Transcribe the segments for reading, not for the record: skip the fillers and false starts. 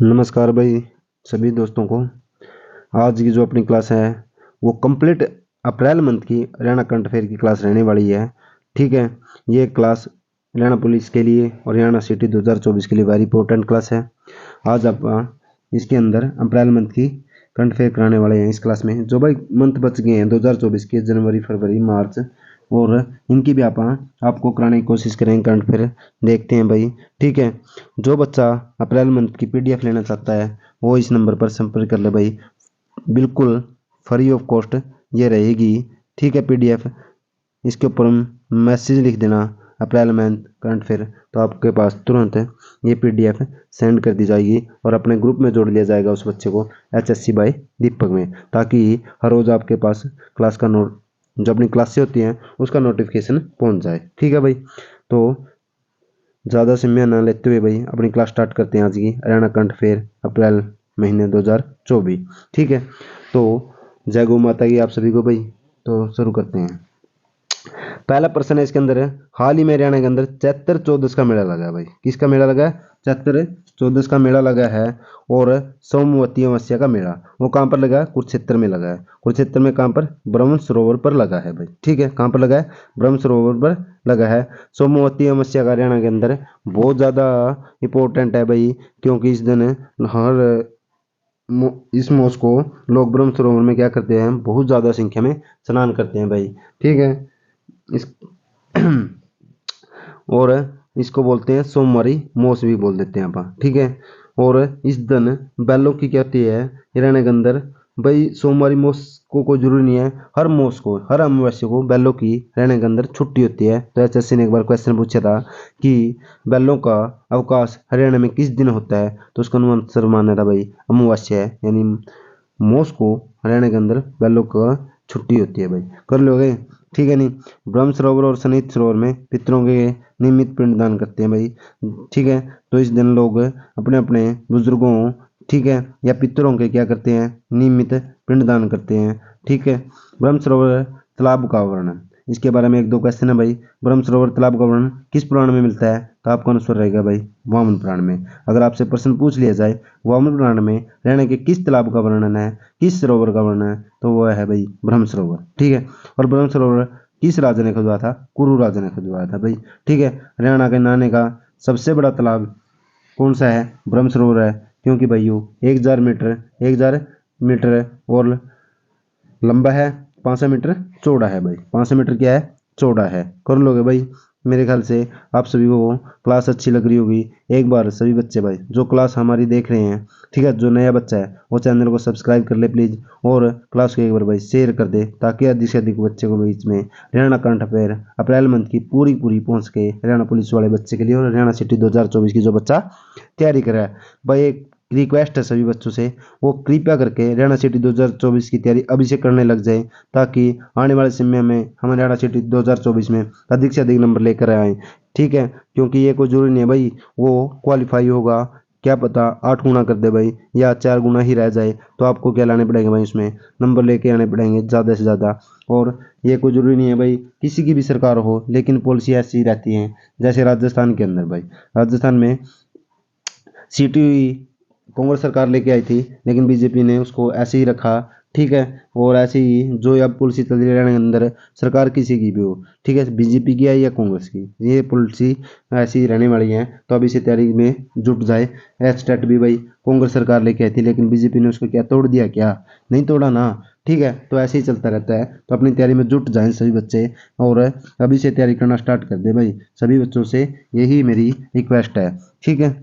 नमस्कार भाई सभी दोस्तों को। आज की जो अपनी क्लास है वो कंप्लीट अप्रैल मंथ की हरियाणा करंट अफेयर की क्लास रहने वाली है। ठीक है, ये क्लास हरियाणा पुलिस के लिए और हरियाणा सिटी 2024 के लिए वेरी इंपॉर्टेंट क्लास है। आज आप इसके अंदर अप्रैल मंथ की करंट अफेयर कराने वाले हैं। इस क्लास में जो भाई मंथ बच गए हैं 2024 के, जनवरी फरवरी मार्च, और इनकी भी आपको कराने की कोशिश करेंगे करंट अफेयर। देखते हैं भाई। ठीक है, जो बच्चा अप्रैल मंथ की पीडीएफ लेना चाहता है वो इस नंबर पर संपर्क कर ले भाई, बिल्कुल फ्री ऑफ कॉस्ट ये रहेगी। ठीक है, पीडीएफ इसके ऊपर मैसेज लिख देना अप्रैल मंथ करंट अफेयर, तो आपके पास तुरंत ये पीडीएफ सेंड कर दी जाएगी और अपने ग्रुप में जोड़ लिया जाएगा उस बच्चे को एचएससी बाय दीपक में, ताकि हर रोज़ आपके पास क्लास का नोट जो अपनी क्लासें होती हैं उसका नोटिफिकेशन पहुंच जाए। ठीक है भाई, तो ज़्यादा समय ना लेते हुए भाई अपनी क्लास स्टार्ट करते हैं आज की हरियाणा करंट अफेयर अप्रैल महीने 2024। ठीक है, तो जय गौ माता की आप सभी को भाई। तो शुरू करते हैं। पहला प्रश्न है इसके अंदर है, हाल ही में हरियाणा के अंदर चैत्र चौदस का मेला लगा है भाई। किसका मेला लगा है? चैत्र चौदस का मेला लगा है। और सोमवती अमावस्या का मेला वो कहाँ पर लगा है? कुरुक्षेत्र में लगा है। कुरुक्षेत्र में कहाँ पर? ब्रह्म सरोवर पर लगा है भाई। ठीक है, कहाँ पर लगा है? ब्रह्म सरोवर पर लगा है। सोमवती अमावस्या का हरियाणा के अंदर बहुत ज़्यादा इंपॉर्टेंट है भाई, क्योंकि इस दिन हर इस मौस को लोग ब्रह्म सरोवर में क्या करते हैं? बहुत ज़्यादा संख्या में स्नान करते हैं भाई। ठीक है, इस और इसको बोलते हैं सोमवारी मौस भी बोल देते हैं अपन। ठीक है, और इस दिन बैलों की क्या होती है हरियाणा के अंदर भाई? सोमवारी मौस को कोई जरूरी नहीं है, हर मौस को, हर अमावस्या को बैलों की हरियाणा के अंदर छुट्टी होती है। तो एचएससी ने एक बार क्वेश्चन पूछा था कि बैलों का अवकाश हरियाणा में किस दिन होता है, तो उसका आंसर माना था भाई अमावस्या है, यानी मौस को हरियाणा के अंदर बैलों का छुट्टी होती है भाई। कर लोगे? ठीक है नहीं। ब्रह्म सरोवर और सनित सरोवर में पितरों के नियमित पिंडदान करते हैं भाई। ठीक है, तो इस दिन लोग अपने अपने बुजुर्गों, ठीक है, या पितरों के क्या करते हैं? नियमित पिंडदान करते हैं। ठीक है, ब्रह्म सरोवर तालाब का वर्णन, इसके बारे में एक दो क्वेश्चन है भाई। ब्रह्म सरोवर तालाब का वर्णन किस पुराण में मिलता है? तो आपका आंसर रहेगा भाई वामन पुराण में। अगर आपसे प्रश्न पूछ लिया जाए वामन पुराण में हरियाणा के किस तालाब का वर्णन है, किस सरोवर का वर्णन है, तो वह है भाई ब्रह्म सरोवर। ठीक है, और ब्रह्म सरोवर किस राजा ने खुदवाया था? कुरु राजा ने खुदवाया था भाई। ठीक है, हरियाणा के नहाने का सबसे बड़ा तालाब कौन सा है? ब्रह्म सरोवर है, क्योंकि भाई यो 1000 मीटर और लंबा है, 500 मीटर चौड़ा है भाई। 500 मीटर क्या है? चौड़ा है। कर लोगे भाई? मेरे ख्याल से आप सभी को क्लास अच्छी लग रही होगी। एक बार सभी बच्चे भाई जो क्लास हमारी देख रहे हैं, ठीक है, जो नया बच्चा है वो चैनल को सब्सक्राइब कर ले प्लीज़, और क्लास को एक बार भाई शेयर कर दे, ताकि अधिक से अधिक बच्चे को बीच में Haryana current affair April month की पूरी पूरी पहुँच के हरियाणा पुलिस वाले बच्चे के लिए और हरियाणा सिटी 2024 की जो बच्चा तैयारी कर रहा है भाई, एक रिक्वेस्ट है सभी बच्चों से, वो कृपया करके हरियाणा सिटी 2024 की तैयारी अभी से करने लग जाए, ताकि आने वाले समय में हम हरियाणा सिटी 2024 में अधिक से अधिक नंबर लेकर आएँ। ठीक है, क्योंकि ये कोई जरूरी नहीं है भाई वो क्वालिफाई होगा, क्या पता 8 गुना कर दे भाई, या 4 गुना ही रह जाए, तो आपको क्या लाने पड़ेंगे भाई? उसमें नंबर लेके आने पड़ेंगे ज़्यादा से ज़्यादा। और ये कोई जरूरी नहीं है भाई किसी की भी सरकार हो, लेकिन पॉलिसी ऐसी रहती है। जैसे राजस्थान के अंदर भाई, राजस्थान में सीटी कांग्रेस सरकार लेके आई थी, लेकिन बीजेपी ने उसको ऐसे ही रखा। ठीक है, और ऐसे ही जो अब पॉलिसी चल रही है हरियाणा के अंदर, सरकार किसी की भी हो, ठीक है, बीजेपी की है या कांग्रेस की, ये पॉलिसी ऐसी ही रहने वाली है। तो अभी से तैयारी में जुट जाए। एचटेट भी भाई कांग्रेस सरकार लेके आई थी, लेकिन बीजेपी ने उसको क्या तोड़ दिया? क्या नहीं तोड़ा ना। ठीक है, तो ऐसे ही चलता रहता है। तो अपनी तैयारी में जुट जाएं सभी बच्चे, और अभी से तैयारी करना स्टार्ट कर दे भाई। सभी बच्चों से यही मेरी रिक्वेस्ट है। ठीक है,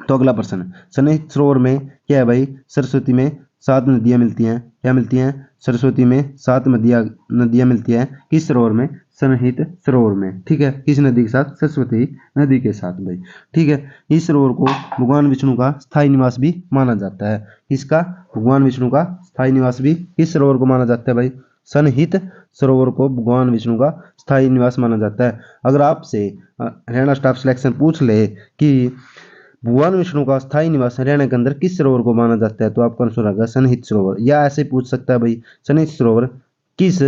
तो अगला प्रश्न, सन्निहित सरोवर में क्या है भाई? सरस्वती में 7 नदियां मिलती हैं। क्या मिलती हैं? सरस्वती में 7 नदियां मिलती हैं। किस सरोवर में? सन्निहित सरोवर में। ठीक है, किस नदी के साथ? सरस्वती नदी के साथ भाई। ठीक है, इस सरोवर को भगवान विष्णु का स्थायी निवास भी माना जाता है। किसका? भगवान विष्णु का स्थायी निवास भी किस सरोवर को माना जाता है भाई? सन्निहित सरोवर को भगवान विष्णु का स्थायी निवास माना जाता है। अगर आपसे हरियाणा स्टाफ सिलेक्शन पूछ ले कि भगवान विष्णु का स्थायी निवास हरियाणा के अंदर किस सरोवर को माना जाता है, तो आपका आंसर होगा सन्निहित सरोवर। या ऐसे पूछ सकता है भाई, सन्निहित सरोवर किस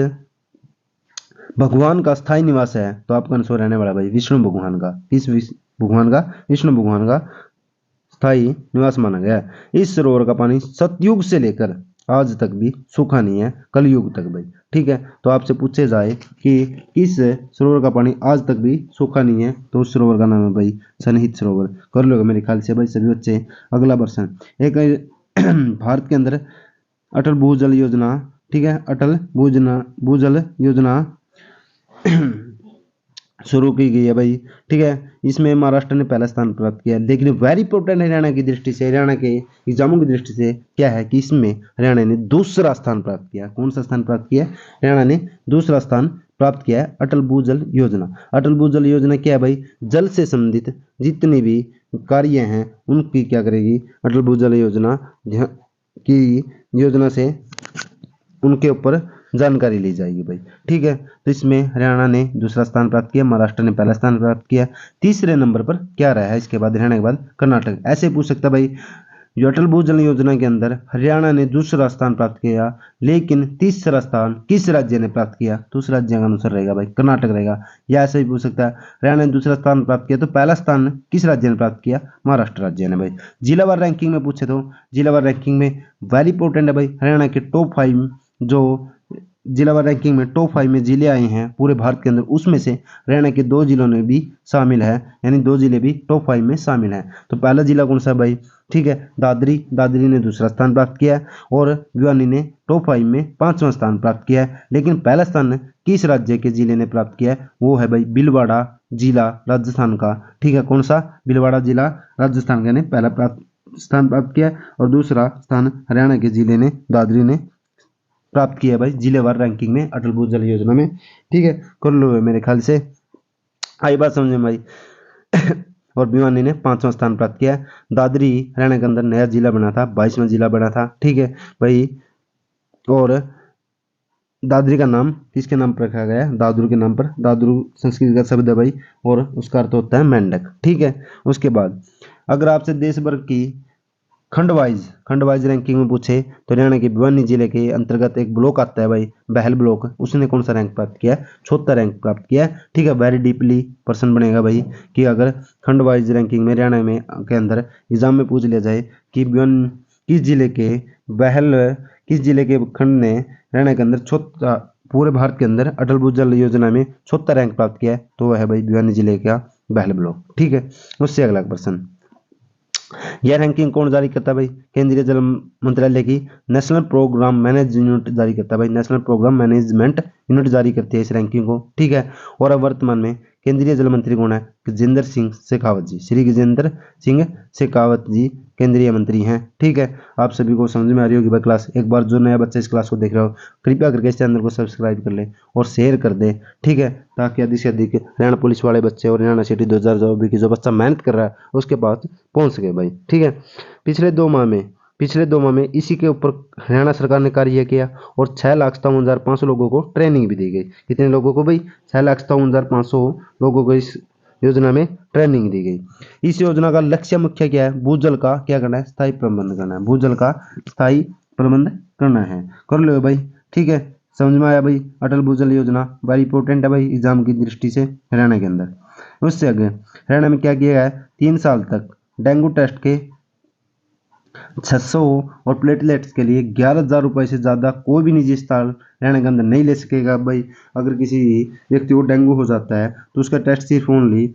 भगवान का स्थायी निवास है, तो आपका आंसर रहने वाला भाई विष्णु भगवान का। किस भगवान का? विष्णु भगवान का स्थायी निवास माना गया है। इस सरोवर का पानी सतयुग से लेकर आज तक भी सूखा नहीं है, कलयुग तक भाई। ठीक है, तो आपसे पूछे जाए कि किस सरोवर का पानी आज तक भी सूखा नहीं है, तो उस सरोवर का नाम है भाई सनहित सरोवर। कर लोगे मेरे ख्याल से भाई सभी बच्चे। अगला प्रश्न, एक भारत के अंदर अटल भूजल योजना, ठीक है, अटल भूजल योजना शुरू की गई है भाई। ठीक है, इसमें महाराष्ट्र ने पहला स्थान प्राप्त किया, लेकिन वेरी इंपॉर्टेंट हरियाणा की दृष्टि से, हरियाणा के एग्जामों की दृष्टि से क्या है कि इसमें हरियाणा ने दूसरा स्थान प्राप्त किया। कौन सा स्थान प्राप्त किया? हरियाणा ने दूसरा स्थान प्राप्त किया है अटल भूजल योजना। अटल भूजल योजना क्या है भाई? जल से संबंधित जितने भी कार्य हैं उनकी क्या करेगी? अटल भूजल योजना की योजना से उनके ऊपर जानकारी ली जाएगी भाई। ठीक है, तो इसमें हरियाणा ने दूसरा स्थान प्राप्त किया, महाराष्ट्र ने पहला स्थान प्राप्त किया। तीसरे नंबर पर क्या रहा है इसके बाद? हरियाणा के बाद कर्नाटक। ऐसे पूछ सकता है भाई, जो अटल भूजल योजना के अंदर हरियाणा ने दूसरा स्थान प्राप्त किया, लेकिन तीसरा स्थान किस राज्य ने प्राप्त किया? तो उस राज्य का आंसर रहेगा भाई कर्नाटक रहेगा। या ऐसे भी पूछ सकता है, हरियाणा ने दूसरा स्थान प्राप्त किया तो पहला स्थान किस राज्य ने प्राप्त किया? महाराष्ट्र राज्य ने भाई। जिलावार रैंकिंग में पूछे तो जिलावार रैंकिंग में वेरी इंपॉर्टेंट है भाई, हरियाणा के टॉप 5 जो जिलावार रैंकिंग में टॉप 5 में जिले आए हैं पूरे भारत के अंदर, उसमें से हरियाणा के 2 जिलों ने भी शामिल है, यानी 2 जिले भी टॉप 5 में शामिल हैं। तो पहला जिला कौन सा भाई? ठीक है, दादरी ने दूसरा स्थान प्राप्त किया है, और भिवानी ने टॉप 5 में 5वां स्थान प्राप्त किया है। लेकिन पहला स्थान किस राज्य के जिले ने प्राप्त किया है? वो है भाई भीलवाड़ा जिला राजस्थान का। ठीक है, कौन सा? भीलवाड़ा जिला राजस्थान का ने पहला स्थान प्राप्त किया, और दूसरा स्थान हरियाणा के जिले ने दादरी ने प्राप्त किया भाई जिलेवार रैंकिंग में अटल भूजल योजना में। ठीक है, कर लो मेरे ख्याल से आई बात समझ में भाई। और भिवानी ने 5वां स्थान प्राप्त किया। दादरी हरियाणा के अंदर नया जिला बना था, 22वां जिला बना था। ठीक है भाई, और दादरी का नाम किसके नाम पर रखा गया है? दादरू के नाम पर। दादरू संस्कृत का शब्द है भाई, और उसका अर्थ होता है मेंढक। ठीक है, उसके बाद अगर आपसे देश भर की खंड वाइज रैंकिंग में पूछे तो हरियाणा के भिवानी जिले के अंतर्गत एक ब्लॉक आता है भाई, बहल ब्लॉक, उसने कौन सा रैंक प्राप्त किया है? 74 रैंक प्राप्त किया है। ठीक है, वेरी डीपली प्रश्न बनेगा भाई कि अगर खंड वाइज रैंकिंग में हरियाणा में के अंदर एग्जाम में पूछ लिया जाए कि किस जिले के खंड ने हरियाणा के अंदर पूरे भारत के अंदर अटल भूजल योजना में 74 रैंक प्राप्त किया है, तो वह है भाई भिवानी जिले का बहल ब्लॉक। ठीक है, उससे अगला प्रश्न, यह रैंकिंग कौन जारी करता है भाई? केंद्रीय जल मंत्रालय की नेशनल प्रोग्राम मैनेज यूनिट जारी करता है भाई, नेशनल प्रोग्राम मैनेजमेंट यूनिट जारी करती है इस रैंकिंग को। ठीक है, और अब वर्तमान में केंद्रीय जल मंत्री कौन है? गजेंद्र सिंह शेखावत जी, श्री गजेंद्र सिंह शेखावत जी केंद्रीय मंत्री हैं। ठीक है, आप सभी को समझ में आ रही होगी भाई क्लास। एक बार जो नया बच्चा इस क्लास को देख रहा हो, कृपया करके इस चैनल को सब्सक्राइब कर ले और शेयर कर दे। ठीक है, ताकि अधिक से अधिक हरियाणा पुलिस वाले बच्चे और हरियाणा सिटी 2024 की जो बच्चा मेहनत कर रहा है उसके पास पहुंच सके भाई। ठीक है, पिछले दो माह में इसी के ऊपर हरियाणा सरकार ने कार्य किया, और 6,57,500 लोगों को ट्रेनिंग भी दी गई। कितने लोगों को भाई? 6,57,500 लोगों को इस योजना में ट्रेनिंग दी गई। इस योजना का लक्ष्य मुख्य क्या है? भूजल का क्या करना है? स्थायी प्रबंध करना है। भूजल का स्थायी प्रबंध करना है। कर लो भाई। ठीक है, समझ में आया भाई? अटल भूजल योजना वेरी इंपॉर्टेंट है भाई एग्जाम की दृष्टि से हरियाणा के अंदर। उससे आगे हरियाणा में क्या किया है? 3 साल तक डेंगू टेस्ट के 600 और प्लेटलेट्स के लिए 11,000 रुपये से ज़्यादा कोई भी निजी अस्पताल हरियाणा के अंदर नहीं ले सकेगा भाई। अगर किसी व्यक्ति को डेंगू हो जाता है तो उसका टेस्ट सिर्फ ओनली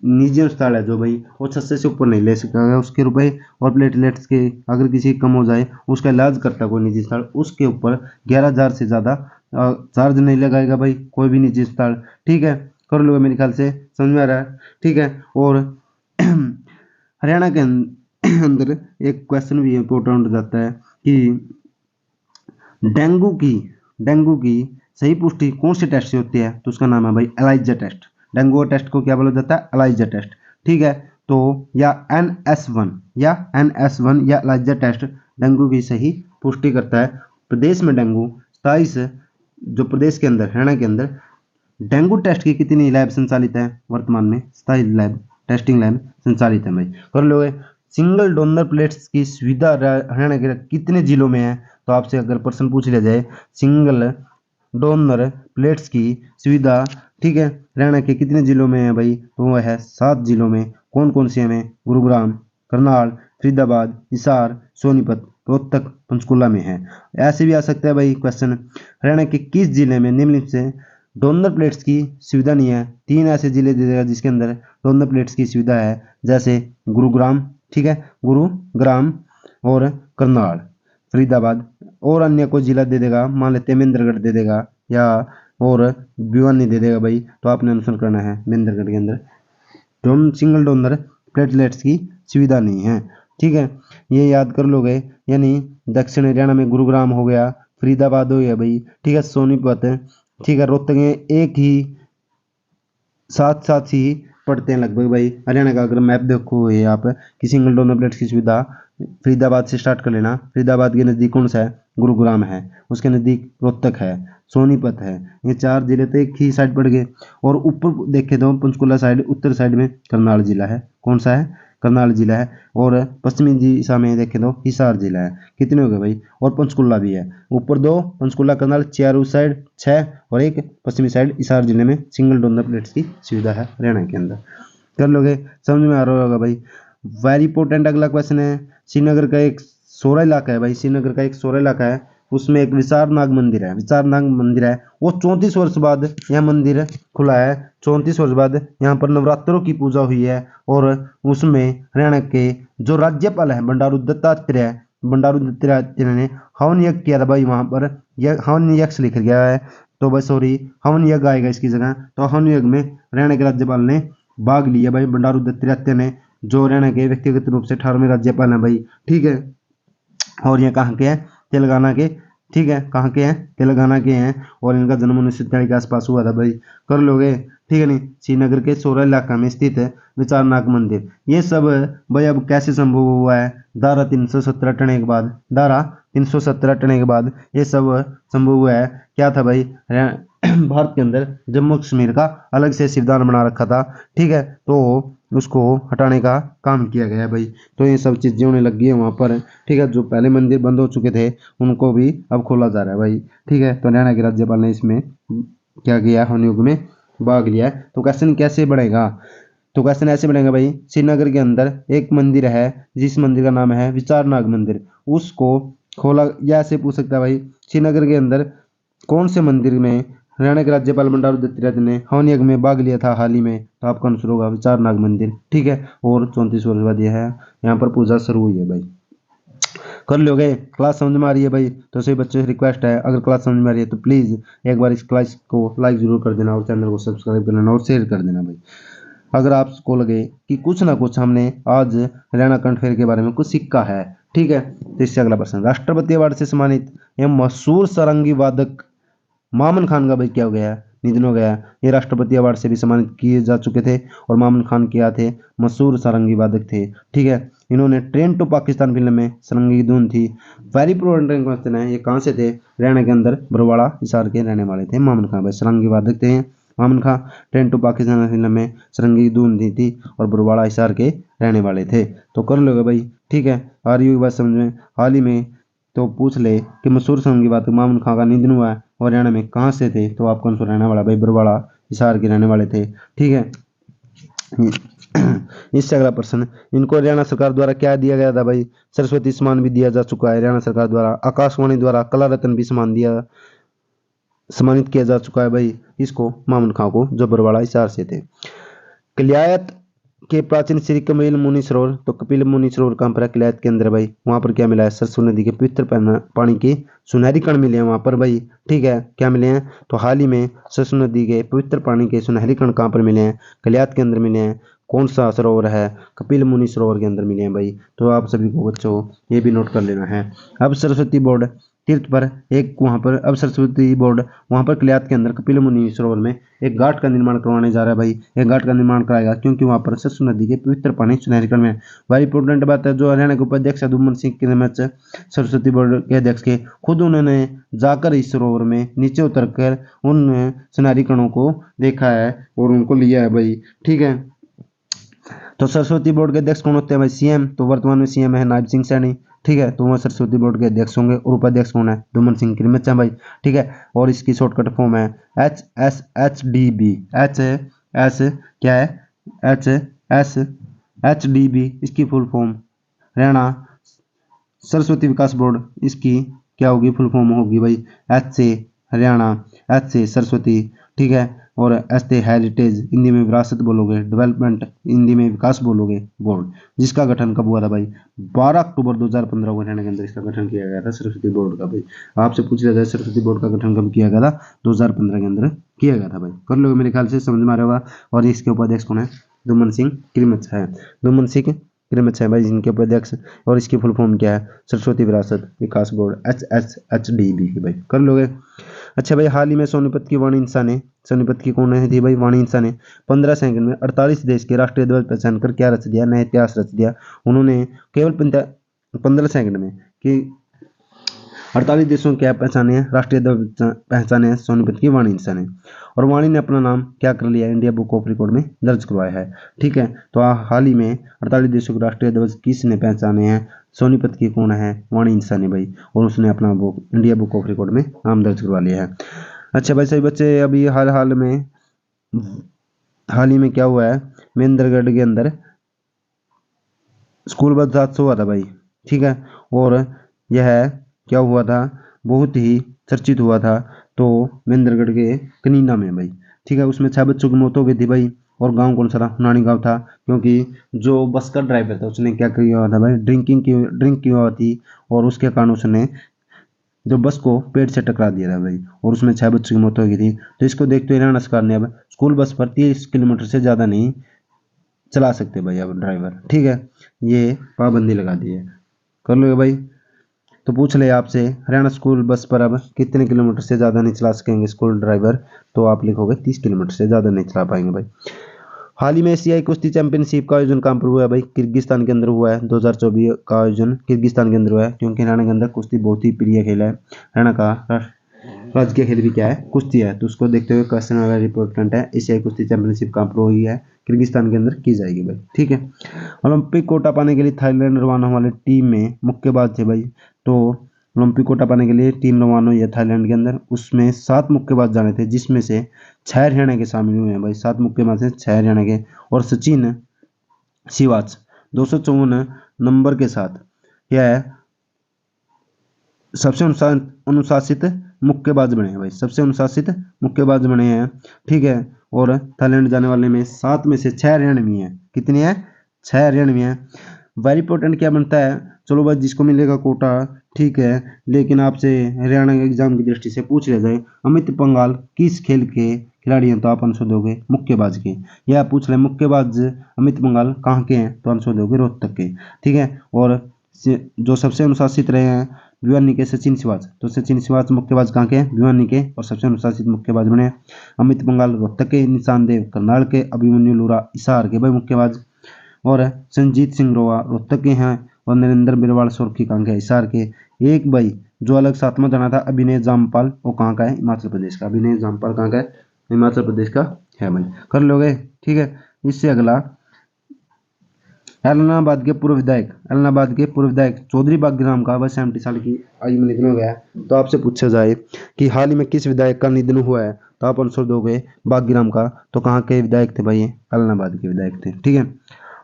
निजी अस्पताल है जो भाई वो 600 से ऊपर नहीं ले सकेगा उसके रुपए। और प्लेटलेट्स के अगर किसी कम हो जाए उसका इलाज करता है कोई निजी अस्पताल, उसके ऊपर 11,000 से ज़्यादा चार्ज नहीं लगाएगा भाई कोई भी निजी अस्पताल। ठीक है, कर लो मेरे ख्याल से समझ में आ रहा है। ठीक है, और हरियाणा के अंदर एक क्वेश्चन भी इंपॉर्टेंट हो जाता है कि डेंगू की सही पुष्टि कौन से टेस्ट से होती है? तो उसका नाम है भाई एलाइजा टेस्ट। डेंगू टेस्ट को क्या बोला जाता है? ELISA test. ठीक है, तो या NS1 या एलाइजा टेस्ट डेंगू की सही पुष्टि करता है। प्रदेश में डेंगू 27 जो प्रदेश के अंदर हरियाणा के अंदर डेंगू टेस्ट की कितनी लैब संचालित है? वर्तमान में 27 लैब टेस्टिंग लैब संचालित है भाई। कर लो। सिंगल डोनर प्लेट्स की सुविधा हरियाणा के कितने जिलों में है? तो आपसे अगर प्रश्न पूछ लिया जाए सिंगल डोनर प्लेट्स की सुविधा, ठीक है, हरियाणा के कितने जिलों में है भाई? तो वह है 7 जिलों में। कौन कौन से हैं? गुरुग्राम, करनाल, फरीदाबाद, हिसार, सोनीपत, रोहतक, पंचकुला में है। ऐसे भी आ सकता है भाई क्वेश्चन, हरियाणा के किस जिले में निम्नलिखित से डोनर प्लेट्स की सुविधा नहीं है। 3 ऐसे जिले दे देगा जिसके अंदर डोनर प्लेट्स की सुविधा है, जैसे गुरुग्राम, ठीक है, गुरुग्राम और करनाल, फरीदाबाद, और अन्य कोई जिला दे देगा, मान लेते हैं महेंद्रगढ़ दे देगा या और भिवानी दे देगा भाई, तो आपने आंसर करना है महेंद्रगढ़ के अंदर सिंगल डोनर प्लेटलेट्स की सुविधा नहीं है, ठीक है, ये याद कर लोगे। यानी दक्षिण हरियाणा में गुरुग्राम हो गया, फरीदाबाद हो गया भाई, ठीक है, सोनीपत, ठीक है, रोहतक, एक ही साथ साथ ही पढ़ते हैं लगभग भाई। हरियाणा का अगर मैप देखो ये आप कि सिंगल डोनर प्लेट्स की सुविधा फरीदाबाद से स्टार्ट कर लेना। फरीदाबाद के नज़दीक कौन सा है, गुरुग्राम है, उसके नज़दीक रोहतक है, सोनीपत है, ये 4 जिले तो एक ही साइड पड़ गए। और ऊपर देखे तो पंचकुला साइड उत्तर साइड में करनाल जिला है, कौन सा है, करनाल जिला है। और पश्चिमी दिशा में देखें तो हिसार जिला है। कितने हो गए भाई, और पंचकुला भी है, ऊपर 2 पंचकुला करनाल, 4 उस साइड 6, और एक पश्चिमी साइड हिसार जिले में सिंगल डोनर प्लेट्स की सुविधा है हरियाणा के अंदर। कर लोगे, समझ में आ रहा होगा भाई। वेरी इंपॉर्टेंट अगला क्वेश्चन है, श्रीनगर का एक सोरा इलाका है भाई, श्रीनगर का एक सोरा इलाका है, उसमें एक विचारनाग मंदिर है, विचारनाग मंदिर है, वो 34 वर्ष बाद यह मंदिर खुला है। 34 वर्ष बाद यहाँ पर नवरात्रों की पूजा हुई है, और उसमें हरियाणा के जो राज्यपाल है बंडारू दत्तात्रेय ने हवन यज्ञ किया था भाई वहाँ पर, यह हवन यज्ञ लिख गया है, तो भाई सॉरी हवन यज्ञ आएगा इसकी जगह। तो हवन यज्ञ में हरियाणा के राज्यपाल ने भाग लिया भाई, बंडारू दत्तात्रेय ने, जो हरियाणा के व्यक्तिगत रूप से 18वें राज्यपाल हैं भाई, ठीक है। और ये कहाँ के हैं, तेलंगाना के, ठीक है, कहाँ के हैं, तेलंगाना के हैं, और इनका जन्म 1943 के आसपास हुआ था भाई, कर लोगे, ठीक है नहीं। श्रीनगर के सोरा इलाका में स्थित है विचारनाग मंदिर। ये सब भाई अब कैसे संभव हुआ है, धारा 317 हटने के बाद, धारा 317 हटने के बाद ये सब संभव हुआ है। क्या था भाई, भारत के अंदर जम्मू कश्मीर का अलग से संविधान बना रखा था, ठीक है, तो उसको हटाने का काम किया गया भाई। तो ये सब चीज़ें होने लग गई है वहाँ पर, ठीक है। जो पहले मंदिर बंद हो चुके थे उनको भी अब खोला जा रहा है भाई, ठीक है। तो हरियाणा के राज्यपाल ने इसमें क्या किया, हवन युग में भाग लिया है। तो क्वेश्चन कैसे बढ़ेगा, तो क्वेश्चन ऐसे बनेगा भाई, श्रीनगर के अंदर एक मंदिर है जिस मंदिर का नाम है विचारनाग मंदिर, उसको खोला, या ऐसे पूछ सकता है भाई, श्रीनगर के अंदर कौन से मंदिर में हरियाणा के राज्यपाल बंडारू दत्तात्रेय ने हवन यज्ञ में भाग लिया था हाल ही में, तो आपका आंसर होगा विचारनाग मंदिर, ठीक है। और 34 वर्ष बाद यह है यहाँ पर पूजा शुरू हुई है भाई। कर लोगे, क्लास समझ में आ रही है भाई। तो सभी बच्चों से रिक्वेस्ट है, अगर क्लास समझ में आ रही है तो प्लीज़ एक बार इस क्लास को लाइक जरूर कर देना, और चैनल को सब्सक्राइब कर लेना और शेयर कर देना भाई। अगर आपको लगे कि कुछ ना कुछ हमने आज हरियाणा करंट अफेयर के बारे में कुछ सीखा है, ठीक है, तो इससे अगला प्रश्न, राष्ट्रपति अवार्ड से सम्मानित यह मशहूर सारंगी वादक मामन खान का भाई क्या हो गया, निधन हो गया। ये राष्ट्रपति अवार्ड से भी सम्मानित किए जा चुके थे, और मामन खान क्या थे, मशहूर सारंगी वादक थे, ठीक है। इन्होंने ट्रेन टू पाकिस्तान फिल्म में सारंगी की धुन थी। वेरी इंपॉर्टेंट क्वेश्चन है, ये कहाँ से थे, हरियाणा के अंदर बरवाड़ा हिसार के रहने वाले थे मामन खान भाई, सारंगी वादक थे Maman Khan. Train to Pakistan film में सारंगी की धुन दी थी, और बरवाड़ा हिसार के रहने वाले थे। तो कर लोगे भाई, ठीक है। आ रही बात समझ में। हाल ही में तो पूछ ले कि मशहूर सारंगी वादक मामन खान का निधन हुआ है, और हरियाणा में कहाँ से थे, तो आप कौन सा रहने वाला भाई, बरवाड़ा हिसार के रहने वाले थे, ठीक है। इससे अगला प्रश्न, इनको हरियाणा सरकार द्वारा क्या दिया गया था भाई, सरस्वती सम्मान भी दिया जा चुका है हरियाणा सरकार द्वारा। आकाशवाणी द्वारा कला रत्न भी सम्मानित किया जा चुका है भाई इसको, मामन खां को, जो बरवाड़ा हिसार से थे। कलियात के प्राचीन श्री कपिल मुनि सरोवर, तो कपिल मुनि सरोवर कहाँ पर है, कलियात के अंदर भाई। वहां पर क्या मिला है, सरसू नदी के पवित्र पानी के सुनहरी कण मिले हैं वहां पर भाई, ठीक है। क्या मिले हैं, तो हाल ही में सरसू नदी के पवित्र पानी के सुनहरी कण कहाँ पर मिले हैं, कलियात के अंदर मिले हैं। कौन सा सरोवर है, कपिल मुनि सरोवर के अंदर मिले हैं भाई। तो आप सभी को बच्चों ये भी नोट कर लेना है। अब सरस्वती बोर्ड तीर्थ पर एक वहाँ पर, अब सरस्वती बोर्ड वहाँ पर कलियात के अंदर कपिल मुनि सरोवर में एक घाट का निर्माण करवाने जा रहा है भाई। एक घाट का निर्माण कराएगा क्योंकि वहाँ पर सरसू नदी के पवित्र पानी सुनहरी कण में। वेरी इंपॉर्टेंट बात है, जो हरियाणा के उपाध्यक्ष दुम्मन सिंह के नेतृत्व सरस्वती बोर्ड के अध्यक्ष के खुद उन्होंने जाकर इस सरोवर में नीचे उतर कर उन सुनहरी कणों को देखा है और उनको लिया है भाई, ठीक है। तो सरस्वती बोर्ड के अध्यक्ष कौन होते हैं भाई, सीएम। तो वर्तमान में सीएम है नायब सिंह सैनी, ठीक है। तो वह सरस्वती बोर्ड के अध्यक्ष होंगे, और उपाध्यक्ष कौन है, दुम्मन सिंह किरमिच्चा भाई, ठीक है। और इसकी शॉर्टकट फॉर्म है HSHDB, क्या है, HSHDB इसकी फुल फॉर्म, हरियाणा सरस्वती विकास बोर्ड, इसकी क्या होगी, फुल फॉर्म होगी भाई एच से हरियाणा, एच से सरस्वती, ठीक है, और एस से हेरिटेज, हिंदी में विरासत बोलोगे, डेवलपमेंट हिंदी में विकास बोलोगे, बोर्ड, जिसका गठन कब हुआ था भाई, 12 अक्टूबर 2015 को हरियाणा के अंदर इसका गठन किया गया था सरस्वती बोर्ड का। भाई आपसे पूछ लिया जाए सरस्वती बोर्ड का गठन कब किया गया था, 2015 के अंदर किया गया था भाई। कर लोगे मेरे ख्याल से, समझ में आ रहा होगा। और इसके उपाध्यक्ष कौन है, दुमन सिंह किरमच है, दुमन सिंह किरमच है भाई जिनके उपाध्यक्ष। और इसकी फुल फॉर्म क्या है, सरस्वती विरासत विकास बोर्ड, HSHDB भाई। कर लोगे। अच्छा भाई, हाल ही में सोनीपत की वाणी इंसा ने, सोनीपत की कौन है थी भाई, वाणी इंसा ने 15 सेकंड में 48 देश के राष्ट्रीय ध्वज पहचान कर क्या रच दिया, नया इतिहास रच दिया। उन्होंने केवल 15 सेकंड में कि 48 देशों क्या पहचाने हैं, राष्ट्रीय ध्वज पहचाने हैं सोनीपत की वाणी इंसा ने। और वाणी ने अपना नाम क्या कर लिया, इंडिया बुक ऑफ रिकॉर्ड में दर्ज करवाया है। ठीक है, तो हाल ही में 48 देशों के राष्ट्रीय ध्वज किसने पहचाने हैं, सोनीपत की कौन है, वाणी इंसा ने भाई। और उसने अपना book India book of record में नाम दर्ज करवा लिया है। अच्छा भाई सभी बच्चे, अभी हाल ही में क्या हुआ है, महेंद्रगढ़ के अंदर स्कूल बस हादसा हुआ था भाई। ठीक है, और यह क्या हुआ था, बहुत ही चर्चित हुआ था। तो महेंद्रगढ़ के कनीना में भाई, ठीक है, उसमें 6 बच्चों की मौत हो गई थी भाई। और गांव कौन सा था, नानी गांव था। क्योंकि जो बस का ड्राइवर था उसने क्या किया हुआ था भाई, ड्रिंक की हुआ थी। और उसके कारण उसने जो बस को पेड़ से टकरा दिया था भाई, और उसमें 6 बच्चों की मौत हो गई थी। तो इसको देखते हुए हरियाणा सरकार ने अब स्कूल बस पर 30 किलोमीटर से ज़्यादा नहीं चला सकते भाई अब ड्राइवर। ठीक है, ये पाबंदी लगा दी है। कर लोगे भाई। तो पूछ ले आपसे, हरियाणा स्कूल बस पर अब कितने किलोमीटर से ज़्यादा नहीं चला सकेंगे स्कूल ड्राइवर, तो आप लिखोगे 30 किलोमीटर से ज़्यादा नहीं चला पाएंगे भाई। हाल ही में एशियाई कुश्ती चैंपियनशिप का आयोजन कहाँ पर हुआ है भाई, किर्गिस्तान के अंदर हुआ है। 2024 का आयोजन किर्गिस्तान के अंदर हुआ है, क्योंकि हरियाणा के अंदर कुश्ती बहुत ही प्रिय खेल है। हरियाणा का राजकीय खेल भी क्या है, कुश्ती है। तो उसको देखते हुए क्वेश्चन वाला इंपॉर्टेंट है, एशियाई कुश्ती चैंपियनशिप कहाँ पर हुई है, किर्गिस्तान के अंदर की जाएगी भाई। ठीक है, ओलंपिक कोटा पाने के लिए थाईलैंड रवाना वाली टीम में मुक्केबाज थे भाई। तो ओलंपिक कोटा पाने के लिए टीम रवाना हुई है थाईलैंड के अंदर, उसमें 7 मुक्केबाज जाने थे, जिसमें से 6 हरियाणा के शामिल हुए हैं भाई। 7 मुक्केबाज हैं, 6 हरियाणा के। और सचिन सिवाच 254 नंबर के साथ यह सबसे अनुशासित मुक्केबाज बने हैं भाई, सबसे अनुशासित मुक्केबाज बने हैं। ठीक है, और थाईलैंड जाने वाले में 7 में से 6 हरियाणवी हैं। कितने हैं, 6 हरियाणवी हैं। वेरी इंपॉर्टेंट क्या बनता है, चलो भाई जिसको मिलेगा कोटा, ठीक है, लेकिन आपसे हरियाणा के एग्जाम की दृष्टि से पूछ लिया जाए अमित पंघाल किस खेल के खिलाड़ी हैं, तो आप आंसर दोगे मुक्केबाज के। या पूछ ले मुक्केबाज अमित पंघाल कहाँ के हैं, तो आंसर दोगे रोहतक के। ठीक है, और जो सबसे अनुशासित रहे हैं भिवानी के सचिन सिवाच, तो सचिन सिवाच मुक्केबाज कहाँ के हैं, भिवानी के, और सबसे अनुशासित मुक्केबाज बने। अमित पंघाल रोहतक के, निशानदेव करनाल के, अभिमन्यु लूरा हिसार के भाई मुक्केबाज। और संजीत सिंह रोवा रोहतक के हैं, और नरेंद्र बिरवाल सोरखी कहाँ के, हिसार के। एक भाई जो अलग 7वां जाना था, अभिनय जामपाल, वो कहाँ का है, हिमाचल प्रदेश का। अभिनय जामपाल कहाँ का है, हिमाचल प्रदेश का है भाई। कर लोगे। ठीक है, इससे अगला एलनाबाद के पूर्व विधायक चौधरी बागीराम का बस 70 साल की आयु में निधन हो गया है। तो आपसे पूछा जाए कि हाल ही में किस विधायक का निधन हुआ है, तो आप आंसर दोगे बागीराम का। तो कहाँ के विधायक थे भाई, एलनाबाद के विधायक थे। ठीक है,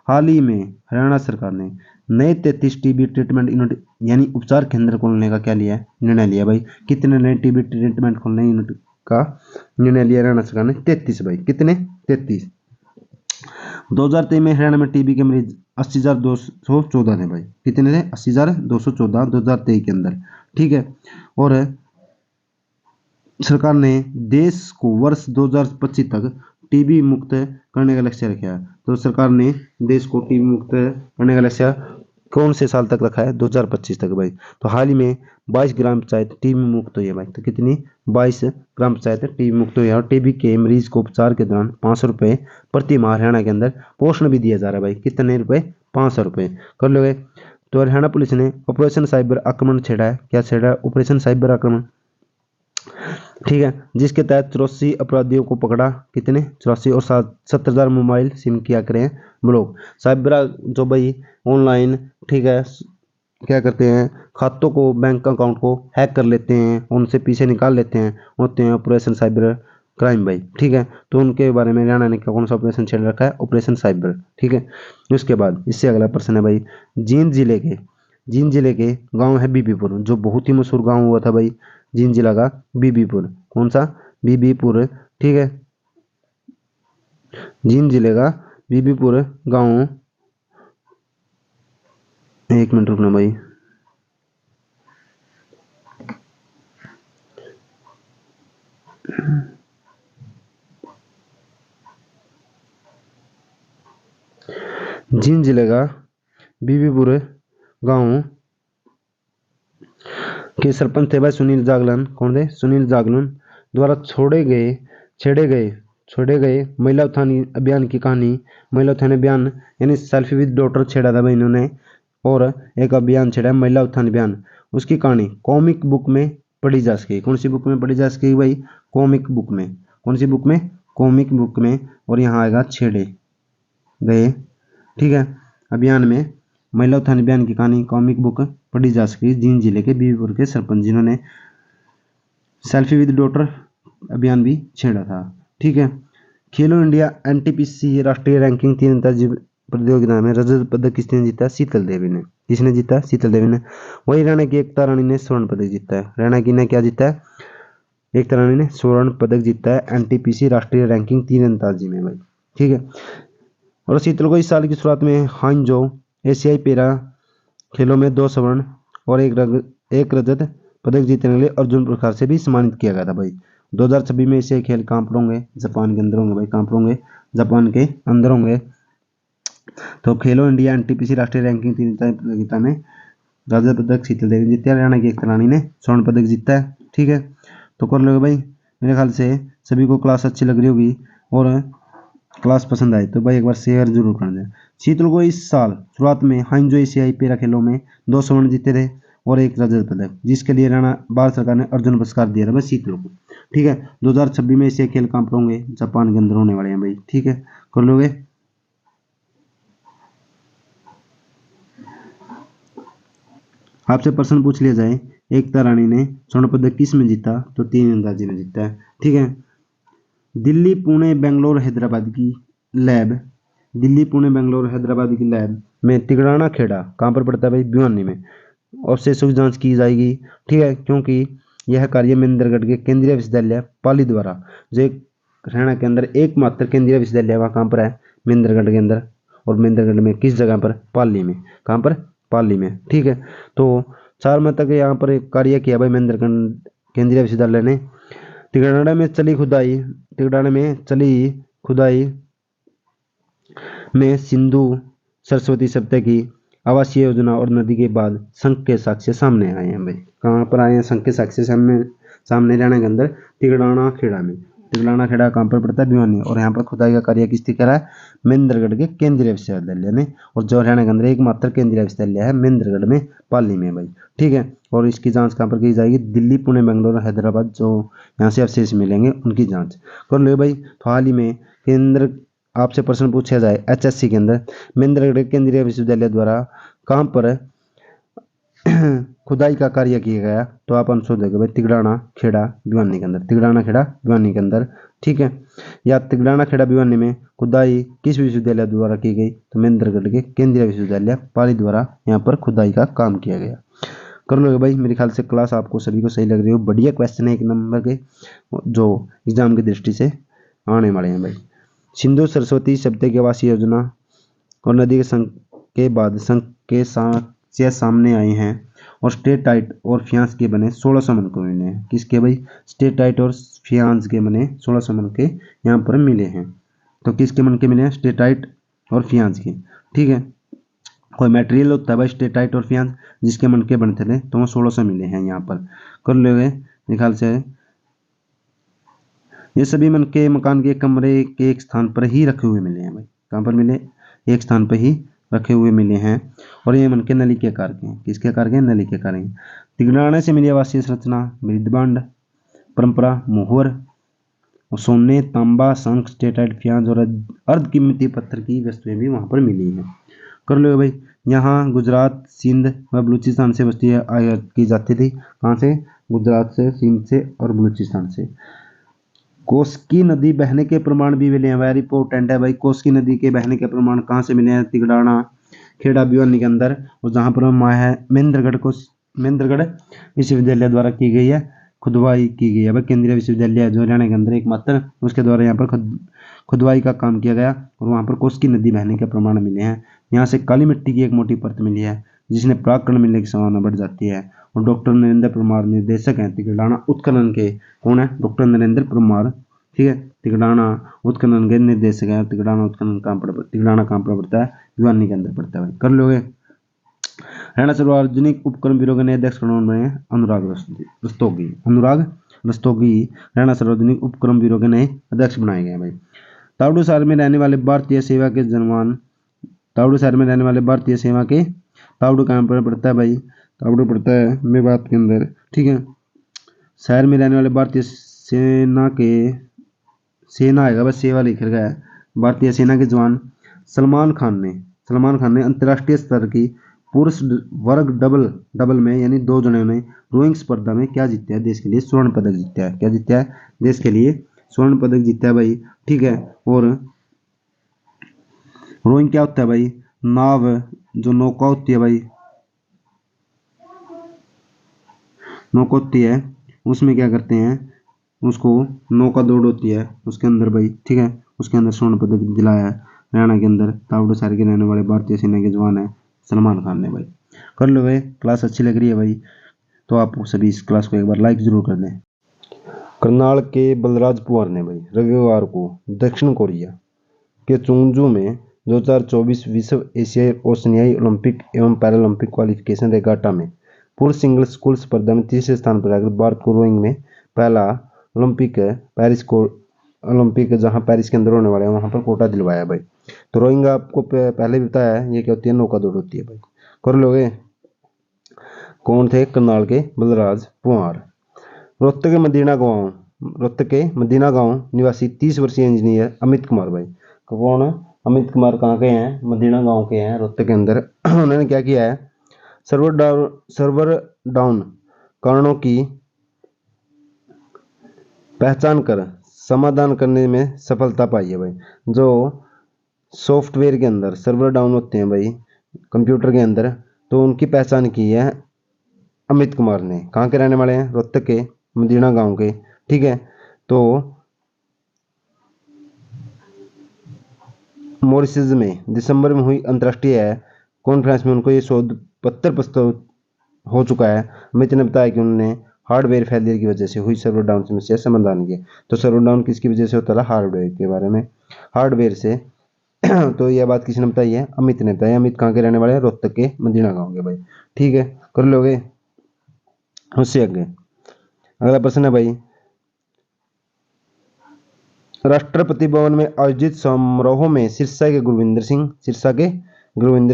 हाल ही में हरियाणा सरकार ने नए 33 टीबी ट्रीटमेंट यूनिट यानी उपचार केंद्र खोलने का क्या लिया है, निर्णय लिया भाई। कितने नए टीबी ट्रीटमेंट खोलने यूनिट का निर्णय लिया हरियाणा सरकार ने, 33 भाई। कितने, 33। 2023 में हरियाणा में टीबी के मरीज 80,214 थे भाई। कितने थे, 80,214 2023 के अंदर। ठीक है, और सरकार ने देश को वर्ष 2025 तक टीबी मुक्त करने का लक्ष्य रखा है। तो सरकार ने देश को टीबी मुक्त करने का लक्ष्य कौन से साल तक रखा है, 2025 तक भाई। तो हाल ही में 22 ग्राम पंचायत टीबी मुक्त हुई है भाई। तो कितनी, 22 ग्राम पंचायत टीबी मुक्त हुई है। और टीबी के मरीज को उपचार के दौरान 500 रुपये प्रति माह हरियाणा के अंदर पोषण भी दिया जा रहा है भाई। कितने रुपए, 500 रुपये। कर लोगे। तो हरियाणा पुलिस ने ऑपरेशन साइबर आक्रमण छेड़ा है। क्या छेड़ा है, ऑपरेशन साइबर आक्रमण। ठीक है, जिसके तहत 84 अपराधियों को पकड़ा। कितने, 84, और 70,000 मोबाइल सिम किया करें ब्लॉक। साइबर जो भाई ऑनलाइन, ठीक है, क्या करते हैं, खातों को, बैंक अकाउंट को हैक कर लेते हैं, उनसे पीछे निकाल लेते हैं, होते हैं ऑपरेशन साइबर क्राइम भाई, ठीक है। तो उनके बारे में हरियाणा ने कौन सा ऑपरेशन छेड़ रखा है, ऑपरेशन साइबर, ठीक है। उसके बाद इससे अगला प्रश्न है भाई, जींद जिले के गांव है बीबीपुर, जो बहुत ही मशहूर गांव हुआ था भाई जींद जिला का, बीबीपुर, कौन सा, बीबीपुर, ठीक है। जींद जिले का बीबीपुर गांव, एक मिनट रुकना भाई, जींद जिले का बीबीपुर गांव के सरपंच थे भाई सुनील जागलन, कौन थे, सुनील जागलन द्वारा छोड़े गए महिला उत्थान अभियान की कहानी, महिला उत्थान अभियान यानी सेल्फी विद डॉटर छेड़ा था भाई इन्होंने, और एक अभियान छेड़ा महिला उत्थान अभियान, उसकी कहानी कॉमिक बुक में पढ़ी जा सके, कौन सी बुक में पढ़ी जा सके भाई, कॉमिक बुक में, कौन सी बुक में, कॉमिक बुक में, और यहाँ आएगा छेड़े गए, ठीक है, अभियान में महिला उत्थान अभियान की कहानी कॉमिक बुक पढ़ी जा सकी, जींद जिले के बीबीपुर के सरपंच जिन्होंने सेल्फी विद डॉटर अभियान भी छेड़ा था, ठीक है। खेलो इंडिया एनटीपीसी राष्ट्रीय रैंकिंग तीरंदाजी प्रतियोगिता में रजत पदक किसने जीता, शीतल देवी ने, किसने जीता, शीतल देवी ने। वही हरियाणा की एकता रानी ने स्वर्ण पदक जीता है, हरियाणा की ने क्या जीता है, एकता रानी ने स्वर्ण पदक जीता है एनटीपीसी राष्ट्रीय रैंकिंग तीरंदाजी में भाई, ठीक है। और शीतल को इस साल की शुरुआत में हांगझो एशियाई पैरा खेलों में 2 स्वर्ण और एक रजत पदक जीतने के लिए अर्जुन पुरस्कार से भी सम्मानित किया गया था भाई। 2026 में एशियाई खेल कहाँ पर होंगे, जापान के अंदर होंगे भाई, कहाँ पर होंगे, जापान के अंदर होंगे। तो खेलो इंडिया एनटीपीसी राष्ट्रीय रैंकिंग प्रतियोगिता में रजत पदक शीतल देवी जीती, हरियाणा की एकता रानी ने स्वर्ण पदक जीता है, ठीक है। तो कर लो भाई, मेरे ख्याल से सभी को क्लास अच्छी लग रही होगी और क्लास पसंद आई तो भाई एक बार शेयर जरूर कर दें। शीतल को इस साल शुरुआत में हांगझो एशियाई पैरा खेलों में 2 स्वर्ण जीते थे और एक रजत पदक, जिसके लिए हरियाणा भारत सरकार ने अर्जुन पुरस्कार दिया था भाई शीतल को, ठीक है। 2026 में एशियाई खेल कहाँ पर होंगे, जापान के अंदर होने वाले हैं भाई, ठीक है, कर लोगे। आपसे प्रश्न पूछ लिया जाए, एकता रानी ने स्वर्ण पदक किस में जीता, तो तीरंदाजी में जीता है, ठीक है। दिल्ली पुणे बेंगलोर हैदराबाद की लैब, दिल्ली पुणे बेंगलोर हैदराबाद की लैब में तिगड़ाना खेड़ा कहाँ पर पड़ता है भाई, भिवानी में, अवशेषों की जांच की जाएगी, ठीक है, क्योंकि यह कार्य महेंद्रगढ़ के केंद्रीय विश्वविद्यालय पाली द्वारा, जो एक हरियाणा के अंदर एकमात्र केंद्रीय विश्वविद्यालय वहाँ कहाँ पर है, महेंद्रगढ़ के अंदर, और महेंद्रगढ़ में किस जगह पर, पाली में, कहाँ पर, पाली में, ठीक है। तो 4 मई तक यहाँ पर कार्य किया भाई महेंद्रगढ़ केंद्रीय विश्वविद्यालय ने। तिगड़ाना में चली खुदाई में सिंधु सरस्वती सप्ताह की आवासीय योजना और नदी के बाद संघ के साक्ष्य सामने आए हैं भाई, कहाँ पर आए हैं, संघ के साक्ष्य सामने हरियाणा के अंदर तिगड़ाना खेड़ा में, तिगड़ाना खेड़ा कहाँ पर पड़ता है, भिवानी, और यहाँ पर खुदाई का कार्य किसने करा है, महेंद्रगढ़ के केंद्रीय विश्वविद्यालय ने, और जो हरियाणा के अंदर एकमात्र केंद्रीय विश्वविद्यालय है महेंद्रगढ़ में पाली में भाई, ठीक है। और इसकी जांच कहाँ पर की जाएगी, दिल्ली पुणे बेंगलोर हैदराबाद, जो यहाँ से अवशेष मिलेंगे उनकी जांच कर लो भाई। तो हाल ही में केंद्र आपसे प्रश्न पूछा जाए एचएससी के अंदर महेंद्रगढ़ केंद्रीय विश्वविद्यालय द्वारा कहाँ पर खुदाई का कार्य किया गया, तो आप आंसर देंगे भाई तिगड़ाना खेड़ा भिवानी के अंदर, तिगड़ाना खेड़ा भिवानी के अंदर, ठीक है। या तिगड़ाना खेड़ा भिवानी में खुदाई किस विश्वविद्यालय द्वारा की गई, तो महेंद्रगढ़ के केंद्रीय विश्वविद्यालय पाली द्वारा यहाँ पर खुदाई का काम किया गया। कर लोगे भाई, मेरे ख्याल से क्लास आपको सभी को सही लग रही हो, बढ़िया क्वेश्चन है 1 नंबर के जो एग्जाम की दृष्टि से आने वाले हैं भाई। सिंधु सरस्वती सप्ताह की आवासीय योजना और नदी के संघ के बाद संघ के साक्ष्य सामने आए हैं और स्टेटाइट और फियांस के बने 1600 मनके मिले हैं, किसके भाई, स्टेटाइट और फियांस के बने 1600 मनके यहाँ पर मिले हैं। तो किसके मनके मिले हैं, स्टेटाइट और फियांस के, ठीक है। कोई मटेरियल होता है भाई स्टेटाइट और फियांस जिसके मनके बनते थे, तो वो 1600 मिले हैं यहाँ पर, कर लोगे मेरे ख्याल से। ये सभी मनके मकान के कमरे के एक स्थान पर ही रखे हुए मिले हैं भाई, कहाँ पर मिले, एक स्थान पर ही रखे हुए मिले हैं, और ये मनके नली के आकार के हैं, किसके आकार के, नली के आकार के। तिगड़ाने से मिली आवासीय संरचना मृदबांड परंपरा मोहर सोने तांबा शंख स्टेटाइट फियांस और अर्ध कीमती पत्थर की वस्तुएं भी वहां पर मिली हैं। कर लो भाई, यहाँ गुजरात सिंध व बलूचिस्तान से वस्तुएं आयात की जाती थी, कहाँ से, गुजरात से, सिंध से और बलूचिस्तान से। कोसी नदी बहने के प्रमाण भी मिले हैं, वेरी इंपॉर्टेंट है भाई। कोसी नदी के बहने के प्रमाण कहाँ से मिले हैं? तिगड़ाना, खेड़ा, भिवानी के अंदर, और जहाँ पर है महेंद्रगढ़ को महेंद्रगढ़ विश्वविद्यालय द्वारा की गई है खुदवाई की गई है भाई। केंद्रीय विश्वविद्यालय जो हरियाणा के अंदर एकमात्र, उसके द्वारा यहाँ पर खुदवाई का काम किया गया और वहाँ पर कोसी नदी बहने के प्रमाण मिले हैं। यहाँ से काली मिट्टी की एक मोटी परत मिली है जिसने प्राकरण मिलने की संभावना बढ़ जाती है। और डॉक्टर नरेंद्र परमार निर्देशक हैं तिगड़ाना उत्खनन के। कौन है? डॉक्टर नरेंद्र परमार, ठीक है। तिगड़ाना उत्खनन के निर्देशक है। तिगड़ाना उत्खनन तिगड़ाना कहाँ पर पड़ता है? भिवानी के अंदर पड़ता है भाई। कर लोगे? हरियाणा सार्वजनिक उपक्रम ब्यूरो के नए अध्यक्ष कौन बने? अनुराग रस्तोगी। अनुराग रस्तोगी हरियाणा सार्वजनिक उपक्रम ब्यूरो के नए अध्यक्ष बनाए गए भाई। तावड़ू शहर में रहने वाले भारतीय सेवा के जवान, तावड़ू शहर में रहने वाले भारतीय सेवा के, तावड़ू कहाँ पर पड़ता है भाई? तावड़ू पड़ता है मेवात के अंदर, ठीक है। शहर में रहने वाले भारतीय सेना के, सेना आएगा बस, सेवा लिख रखा है, भारतीय सेना के जवान सलमान खान ने अंतर्राष्ट्रीय स्तर की पुरुष वर्ग डबल में यानी 2 जनों ने रोइंग स्पर्धा में क्या जीता है? देश के लिए स्वर्ण पदक जीता है। क्या जीता है? देश के लिए स्वर्ण पदक जीता है भाई, ठीक है। और रोइंग क्या होता है भाई? नाव, जो नौका होती है भाई, नौका होती है, उसमें क्या करते हैं? उसको नौका दौड़ होती है उसके अंदर भाई, ठीक है। उसके अंदर स्वर्ण पदक दिलाया है हरियाणा के अंदर। तावड़ू शहर के रहने वाले भारतीय सेना के जवान है सलमान खान ने भाई। कर लो भाई, क्लास अच्छी लग रही है भाई तो आप सभी इस क्लास को एक बार लाइक जरूर कर दें। करनाल के बलराज पुआर ने भाई रविवार को दक्षिण कोरिया के चोंगजू में 2024 विश्व एशियाई ओशनियाई ओलंपिक एवं पैरालंपिक क्वालिफिकेशन रेगाटा में पुरुष सिंगल स्कूल स्पर्धा में तीसरे स्थान पर आकर भारत को रोइंग में पहला ओलंपिक जहां पेरिस के अंदर होने वाले हैं वहां पर कोटा दिलवाया भाई। तो रोइंग आपको पहले भी बताया है, ये क्या होती है? नौका दौड़ होती है भाई। कर लोगे? कौन थे? करनाल के बलराज पुआर। रोहतक के मदीना गांव निवासी 30 वर्षीय इंजीनियर अमित कुमार भाई। कौन? अमित कुमार कहाँ के हैं? मदीना गांव के हैं, रोहतक के अंदर। उन्होंने क्या किया है? सर्वर डाउन कारणों की पहचान कर समाधान करने में सफलता पाई है भाई। जो सॉफ्टवेयर के अंदर सर्वर डाउन होते हैं भाई कंप्यूटर के अंदर, तो उनकी पहचान की है अमित कुमार ने। कहाँ के रहने वाले हैं? रोहतक के मदीना गांव के, ठीक है। तो मॉरिशस में दिसंबर में हुई अंतर्राष्ट्रीय कॉन्फ्रेंस में उनको ये शोध पत्र प्रस्तुत हो चुका है। अमित ने बताया कि उन्होंने हार्डवेयर फेलियर की वजह से हुई सर्वर डाउन समस्या समाधान किया। तो सर्वर डाउन किसकी वजह से होता है? हार्डवेयर के बारे में, हार्डवेयर से। तो यह बात किसने बताई है? अमित ने बताया। अमित कहाँ के रहने वाले हैं? रोहतक के मदीना गांव के भाई, ठीक है। कर लोगे? उससे आगे अगला प्रश्न है भाई, राष्ट्रपति भवन में आयोजित समारोह में सिरसा के गुरविंदर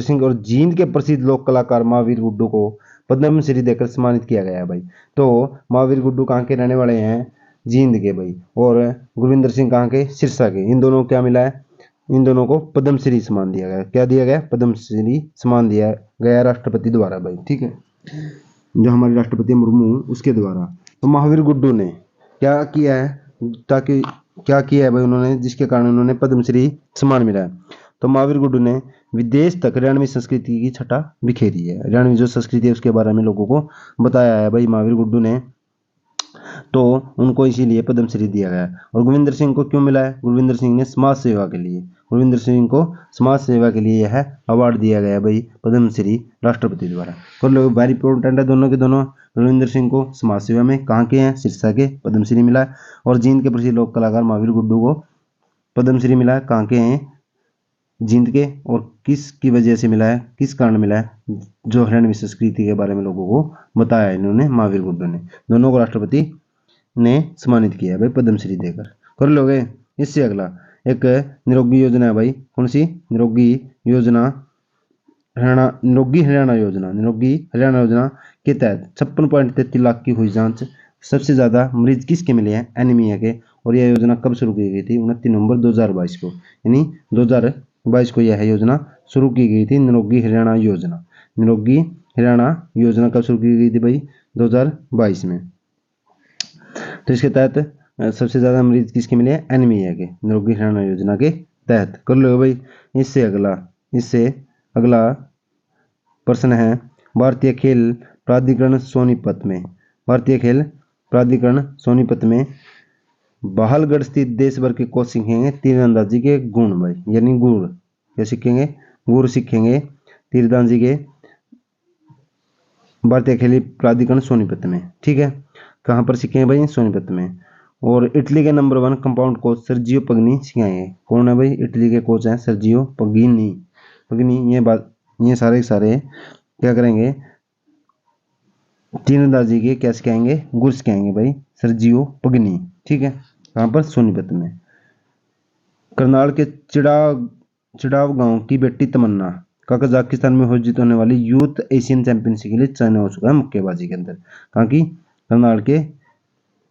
सिंह और जींद के प्रसिद्ध लोक कलाकार महावीर गुड्डू को पद्मश्री देकर सम्मानित किया गया है भाई। तो महावीर गुड्डू कहाँ के रहने वाले हैं? जींद के भाई। और गुरविंदर सिंह कहाँ के? सिरसा के। इन दोनों को क्या मिला है? इन दोनों को पद्मश्री सम्मान दिया गया। क्या दिया गया? पद्मश्री सम्मान दिया गया राष्ट्रपति द्वारा भाई, ठीक है। जो हमारे राष्ट्रपति मुर्मू उसके द्वारा। तो महावीर गुड्डू ने क्या किया है? ताकि क्या किया है भाई उन्होंने, जिसके कारण उन्होंने पद्मश्री सम्मान मिला है? तो महावीर गुड्डू ने विदेश तक हरियाणवी संस्कृति की छटा बिखेरी है। हरियाणवी जो संस्कृति है उसके बारे में लोगों को बताया है भाई महावीर गुड्डू ने, तो उनको इसीलिए पद्मश्री दिया गया है। और गुरविंदर सिंह को क्यों मिला है? गुरविंदर सिंह ने समाज सेवा के लिए, गुरविंदर सिंह को समाज सेवा के लिए यह अवार्ड दिया गया भाई पद्मश्री राष्ट्रपति द्वारा। तो लोग वेरी इंपॉर्टेंट है दोनों के दोनों। गुरविंदर सिंह को समाज सेवा में कहाँ के हैं? सिरसा के, पद्मश्री मिला है। और जींद के प्रसिद्ध लोक कलाकार महावीर गुड्डू को पद्मश्री मिला है, कहाँ के हैं? जींद के। और किसकी वजह से मिला है? किस कारण मिला है? जो हरियाणवी संस्कृति के बारे में लोगों को बताया है इन्होंने, महावीर गुड्डू ने। दोनों को राष्ट्रपति ने सम्मानित किया है भाई पद्मश्री देकर। कर लोगे? इससे अगला एक निरोगी योजना है भाई। कौन सी? निरोगी योजना, निरोगी हरियाणा योजना के तहत 56.33 लाख की हुई जांच। सबसे ज्यादा मरीज किसके मिले हैं? एनीमिया के। और यह योजना कब शुरू की गई थी? 29 नवंबर 2022 को, यानी 2022 को यह योजना शुरू की गई थी। निरोगी हरियाणा योजना कब शुरू की गई थी भाई? 2022 में। तो इसके तहत सबसे ज़्यादा मरीज किसके मिले हैं, एनीमिया के, निरोगी हरियाणा योजना के तहत। कर लो भाई। इससे अगला प्रश्न है, भारतीय खेल प्राधिकरण सोनीपत में बहालगढ़ स्थित देश भर के कोच सीखेंगे तीरंदाजी के गुण भाई, यानी गुर क्या सीखेंगे, गुर सीखेंगे तीरंदाजी के भारतीय खेल प्राधिकरण सोनीपत में। ठीक है, कहाँ पर सीखेंगे भाई, सोनीपत में। और इटली के नंबर 1 कंपाउंड कोच सर्जियो पगनी सिखाएंगे। कौन है भाई, इटली के कोच हैं सर्जियो पगनी। ये सारे क्या करेंगे, तीरंदाजी के क्या सिखाएंगे, गुर सिखाएंगे भाई, सर्जियो पगनी। ठीक है, कहाँ पर, सोनीपत में। करनाल के चिड़ाव गांव की बेटी तमन्ना का कजाकिस्तान में आयोजित होने वाली यूथ एशियन चैंपियनशिप के लिए चयन हो चुका है मुक्केबाजी के अंदर। कहाँ की, करनाल के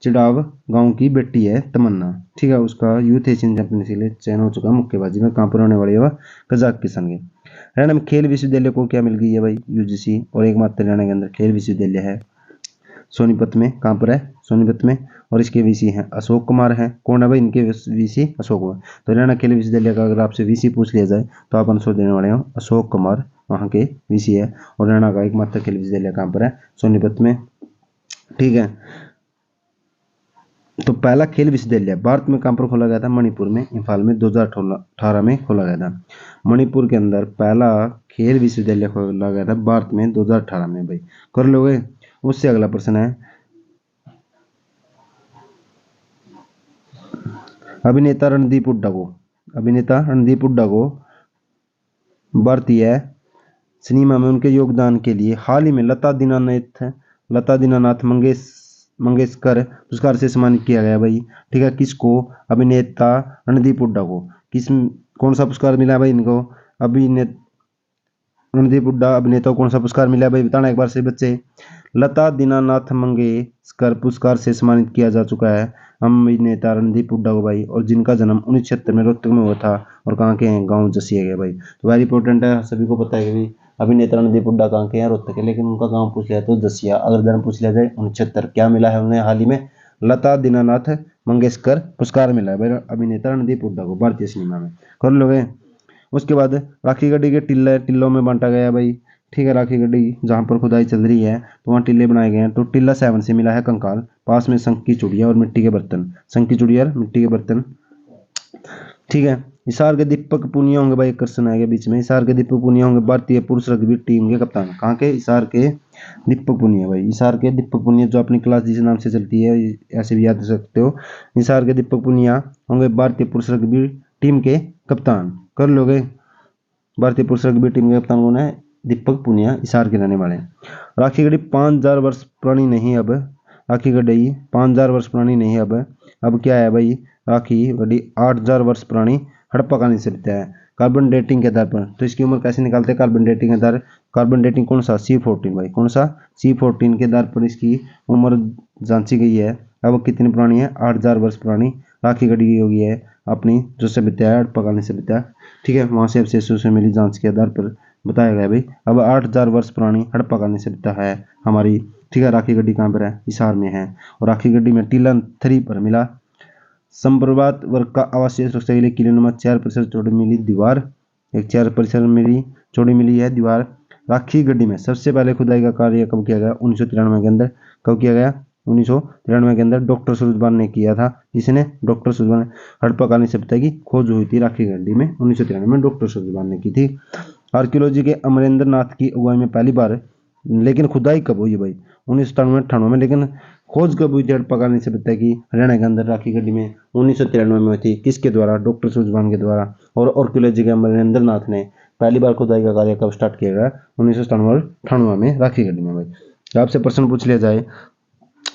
चिड़ाव गांव की बेटी है तमन्ना। ठीक है, उसका यूथ एशियन चैंपियनशिप के लिए चयन हो चुका है मुक्केबाजी में। कहाँ पर होने वाली है वह, कजाकिस्तान के। हरियाणा में खेल विश्वविद्यालय को क्या मिल गई है भाई, यूजीसी, और एकमात्र हरियाणा के अंदर खेल विश्वविद्यालय है सोनीपत में। कहाँ पर है, सोनीपत में। और इसके वीसी हैं अशोक कुमार हैं। कौन है भाई, इनके वीसी अशोक कुमार। तो हरियाणा खेल विश्वविद्यालय का अगर आपसे वीसी पूछ लिया जाए तो आप आंसर देने वाले हो अशोक कुमार, वहाँ के वीसी है। और हरियाणा का एकमात्र खेल विश्वविद्यालय कहाँ पर है, सोनीपत में। ठीक है, तो पहला खेल विश्वविद्यालय भारत में कहाँ पर खोला गया था, मणिपुर में, इम्फाल में 2018 में खोला गया था। मणिपुर के अंदर पहला खेल विश्वविद्यालय खोला गया था भारत में 2018 में भाई। कर लोगे। उससे अगला प्रश्न है, अभिनेता रणदीप हुड्डा को भारतीय सिनेमा में उनके योगदान के लिए हाल ही में लता दीनानाथ मंगेशकर पुरस्कार से सम्मानित किया गया भाई। ठीक है, किसको, अभिनेता रणदीप हुड्डा को कौन सा पुरस्कार मिला है भाई इनको, रणदीप हुड्डा अभिनेता को कौन सा पुरस्कार मिला है भाई, बताना एक बार से बच्चे। लता दीनानाथ मंगेशकर पुरस्कार से सम्मानित किया जा चुका है अभिनेता रणदीप हुड्डा को भाई, और जिनका जन्म 1976 में रोहतक में हुआ था, और कहाँ के हैं, गांव जसिया गया भाई। तो वेरी इंपॉर्टेंट है, सभी को पता है कि भाई अभिनेता रणदीप हुड्डा कहाँ के हैं, रोहतक के, लेकिन उनका गांव पूछ लिया तो जसिया। अगर जन्म पूछ लिया जाए 1976, क्या मिला है उन्हें हाल ही में, लता दीनानाथ मंगेशकर पुरस्कार मिला है भाई अभिनेता रणदीप हुड्डा को भारतीय सिनेमा में। कर लोगे। उसके बाद राखी गढ़ी के टिल्लों में बांटा गया भाई। ठीक है, राखी गढ़ी जहाँ पर खुदाई चल रही है तो वहाँ टिल्ले बनाए गए हैं। तो टिल्ला 7 से मिला है कंकाल, पास में शंख की चूड़ियाँ और मिट्टी के बर्तन। ठीक है, हिसार के दीपक पुनिया होंगे भाई, एक क्वेश्चन आएगा बीच में। हिसार के दीपक पुनिया होंगे भारतीय पुरुष रग्बी टीम के कप्तान। कहाँ के, हिसार के दीपक पुनिया भाई। हिसार के दीपक पुनिया जो अपनी क्लास जिस नाम से चलती है, ऐसे भी याद कर सकते हो। हिसार के दीपक पुनिया होंगे भारतीय पुरुष रग्बी टीम के कप्तान। कर लोगे। भारतीय पुरुष रग्बी टीम के कप्तान कौन है, दीपक पुनिया, हिसार के रहने वाले हैं। राखी गढ़ी 5000 वर्ष पुरानी नहीं अब, राखी गढ़ी 5000 वर्ष पुरानी नहीं अब क्या है भाई, राखी गढ़ी 8000 वर्ष पुरानी हड़प्पा कालीन सभ्यता है कार्बन डेटिंग के आधार पर। तो इसकी उम्र कैसे निकालते हैं, कार्बन डेटिंग के आधार, कार्बन डेटिंग कौन सा, C14 भाई, कौन सा, C14 के आधार पर इसकी उम्र जांची गई है। अब कितनी पुरानी है, 8000 वर्ष पुरानी राखी गढ़ी होगी है अपनी जो सभ्यता है, हड़प्पा कालीन सभ्यता। ठीक है, वहाँ से अवशेषों से मिली जांच के आधार पर बताया गया भाई। अब 8000 वर्ष पुरानी हड़प्पा कालीन सभ्यता है हमारी। ठीक है, राखी गढ़ी कहाँ पर है, हिसार में है। और राखी गढ़ी में टीला 3 पर मिला संप्रभात वर्ग का आवासीय सुरक्षा के लिए किले नुमा 4% चौड़ी मिली दीवार, एक 4% चौड़ी मिली है दीवार। राखी गढ़ी में सबसे पहले खुदाई का कार्य कब किया गया, 1993 के अंदर। कब किया गया, 1993 के अंदर डॉक्टर सूरजबान ने किया था। जिसने, डॉक्टर सूरजबान। हड़प्पा कालीन सभ्यता की खोज हुई थी राखी गढ़ी में 1993 में, डॉक्टर सूरजबान ने की थी। आर्कियोलॉजी के अमरेंद्र नाथ की अगुवाई में पहली बार, लेकिन खुदाई कब हुई भाई, 1997-98 में, लेकिन खोज कब हुई थी हड़प्पा कालीन सभ्यता की हरियाणा के अंदर राखी गढ़ी में, 1993 में हुई थी। किसके द्वारा, डॉक्टर सूरजबान के द्वारा। और आर्कियोलॉजी के अमरेंद्र नाथ ने पहली बार खुदाई का कार्य कब स्टार्ट किया गया, 1997-98 में राखी गढ़ी में भाई। आपसे प्रश्न पूछ लिया जाए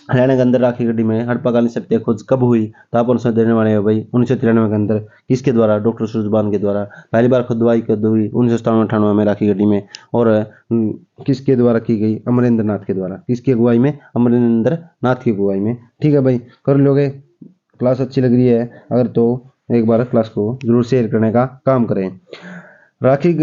हरियाणा के अंदर राखी गढ़ी में हड़प्पा कालीन सभ्यता खोज कब हुई, तो आप आंसर देने वाले हो भाई 1993 के अंदर। किसके द्वारा, डॉक्टर सूरजबान के द्वारा। पहली बार खुदाई कब हुई, 1997-98 में राखी गढ़ी में। और किसके द्वारा की गई, अमरेंद्र नाथ के द्वारा। किसकी अगुवाई में, अमरेंद्र नाथ की अगुवाई में। ठीक है भाई, कर लोगे। क्लास अच्छी लग रही है अगर तो एक बार क्लास को जरूर शेयर करने का काम करें। राखी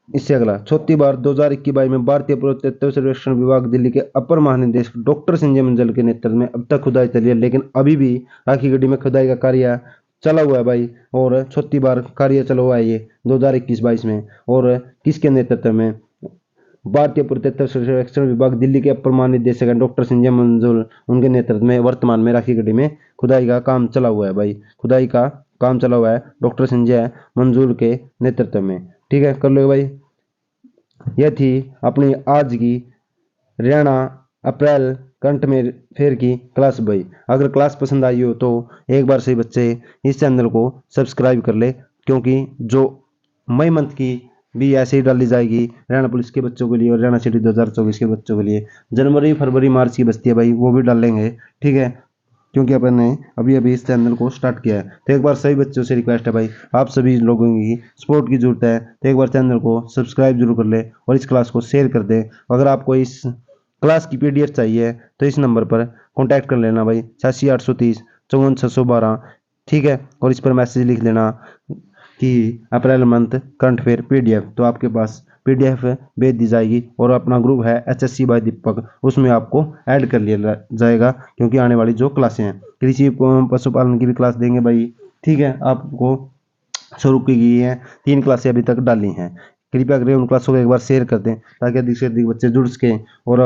इससे अगला 34 बार 2021-22 में भारतीय पुरातत्व सर्वेक्षण विभाग दिल्ली के अपर महानिदेशक डॉक्टर संजय मंजल के नेतृत्व में अब तक खुदाई चली है, लेकिन अभी भी राखी गड्ढी में खुदाई का कार्य चला हुआ है भाई। और 34 बार कार्य चला हुआ है ये 2021-22 में। और किसके नेतृत्व में? भारतीय पुरातत्व सर्वेक्षण विभाग दिल्ली के अपर महानिदेशक डॉक्टर संजय मंजुल, उनके नेतृत्व में वर्तमान में राखी गड्ढी में खुदाई का काम चला हुआ है भाई। खुदाई का काम चला हुआ है डॉक्टर संजय मंजुल के नेतृत्व में। ठीक है, कर लो भाई। यह थी अपनी आज की हरियाणा अप्रैल करंट में फेयर की क्लास भाई। अगर क्लास पसंद आई हो तो एक बार से बच्चे इस चैनल को सब्सक्राइब कर ले, क्योंकि जो मई मंथ की भी ऐसे ही डाली जाएगी हरियाणा पुलिस के बच्चों के लिए और हरियाणा सिटी 2024 के बच्चों के लिए। जनवरी फरवरी मार्च की बस्ती है भाई, वो भी डालेंगे। ठीक है, क्योंकि अपन ने अभी अभी इस चैनल को स्टार्ट किया है। तो एक बार सभी बच्चों से रिक्वेस्ट है भाई, आप सभी लोगों की सपोर्ट की जरूरत है, तो एक बार चैनल को सब्सक्राइब जरूर कर ले और इस क्लास को शेयर कर दे। अगर आपको इस क्लास की PDF चाहिए तो इस नंबर पर कॉन्टैक्ट कर लेना भाई, 86 830 54 612। ठीक है, और इस पर मैसेज लिख देना कि April month current affair PDF, तो आपके पास PDF भेज दी जाएगी। और अपना ग्रुप है HSC बाय दीपक, उसमें आपको ऐड कर लिया जाएगा, क्योंकि आने वाली जो क्लासें हैं कृषि पशुपालन की भी क्लास देंगे भाई। ठीक है, आपको शुरू की गई है, 3 क्लासें अभी तक डाली हैं। कृपया करें उन क्लासों को एक बार शेयर कर दें, ताकि अधिक से अधिक बच्चे जुड़ सकें और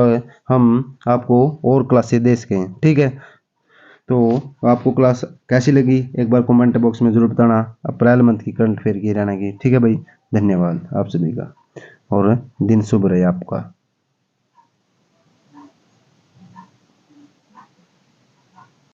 हम आपको और क्लासें दे सकें। ठीक है, तो आपको क्लास कैसी लगी एक बार कमेंट बॉक्स में जरूर बताना, अप्रैल मंथ की करंट अफेयर की हरियाणा की। ठीक है भाई, धन्यवाद आप सभी का और दिन शुभ रहे आपका।